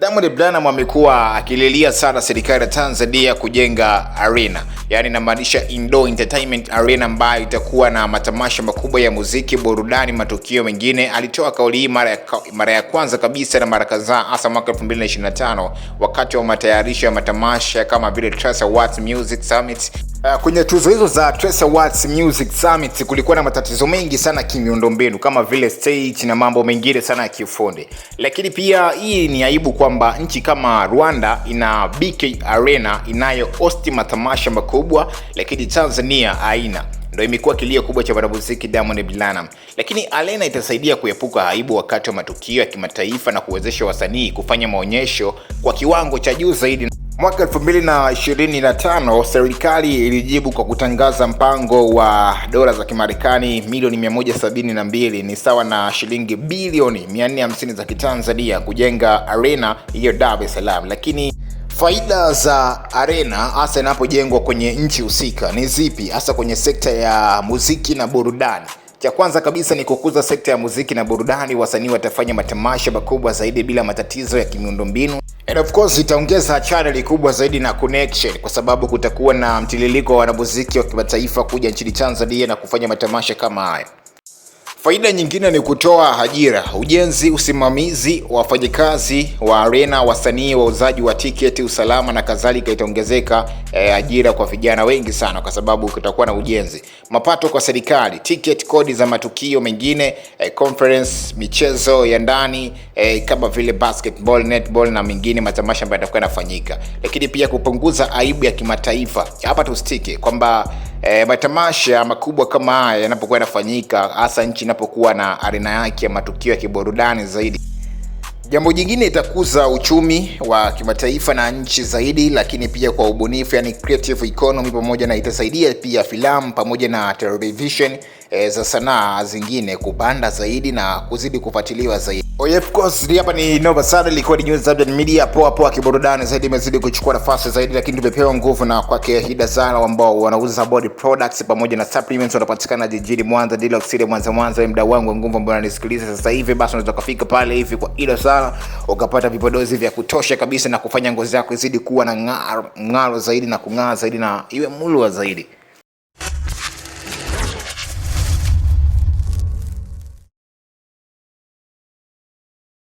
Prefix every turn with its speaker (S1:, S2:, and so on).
S1: Diamond Platnumz amekuwa akililia sana serikali ya Tanzania kujenga arena. Yaani inamaanisha indoor entertainment arena ambayo itakuwa na matamasha makubwa ya muziki, burudani, matukio mengine. Alitoa kauli hii mara ya kwanza kabisa na mara kadhaa hasa mwaka 2025 wakati wa matayarisho ya matamasha kama vile Trace Awards Music Summit. Kwenye tuzo hizo za Trace Awards Music Summit kulikuwa na matatizo mengi sana kimiundombinu kama vile stage na mambo mengine sana ya kiufundi. Lakini pia hii ni aibu kwamba nchi kama Rwanda ina BK Arena inayo host matamasha makubwa, lakini Tanzania haina. Ndio imekuwa kilio kubwa cha mwanamuziki Diamond Platnumz. Lakini arena itasaidia kuepuka aibu wakati wa matukio ya kimataifa na kuwezesha wasanii kufanya maonyesho kwa kiwango cha juu zaidi. Mwaka 2025 serikali ilijibu kwa kutangaza mpango wa dola za Kimarekani milioni 172, ni sawa na shilingi bilioni 450 za Kitanzania kujenga arena hiyo Dar es Salaam. Lakini faida za arena hasa inapojengwa kwenye nchi husika ni zipi, hasa kwenye sekta ya muziki na burudani? Cha kwanza kabisa ni kukuza sekta ya muziki na burudani. Wasanii watafanya matamasha makubwa zaidi bila matatizo ya kimiundombinu. And of course itaongeza channel kubwa zaidi na connection, kwa sababu kutakuwa na mtiririko wa wanamuziki wa kimataifa kuja nchini Tanzania na kufanya matamasha kama haya. Faida nyingine ni kutoa ajira, ujenzi, usimamizi wa wafanyakazi wa arena, wasanii, wauzaji wa tiketi, usalama na kadhalika. Itaongezeka ajira kwa vijana wengi sana kwa sababu kutakuwa na ujenzi. Mapato kwa serikali, ticket, kodi za matukio mengine, conference, michezo ya ndani kama vile basketball, netball na mengine, matamasha ambayo yatakuwa yanafanyika. Lakini pia kupunguza aibu ya kimataifa. Hapa tustike kwamba matamasha makubwa kama haya yanapokuwa yanafanyika, hasa nchi inapokuwa na arena yake ya matukio ya kiburudani zaidi, jambo jingine itakuza uchumi wa kimataifa na nchi zaidi. Lakini pia kwa ubunifu, yani creative economy, pamoja na itasaidia pia filamu pamoja na television za sanaa zingine kupanda zaidi na kuzidi kufuatiliwa zaidi. Of course hapa ni Nova Sada, ilikuwa ni News Update Media. Poa kiburudani zaidi imezidi kuchukua nafasi zaidi, lakini tumepewa nguvu na kwake Hida Zara ambao wanauza body products pamoja na supplements, wanapatikana jijini Mwanza, Deluxe City Mwanza. Mda wangu wa nguvu ambao unanisikiliza sasa hivi, basi unaweza kufika pale hivi kwa Hida Zara ukapata vipodozi vya kutosha kabisa na kufanya ngozi yako izidi kuwa na ng'aro zaidi na kung'aa zaidi na iwe mulwa zaidi.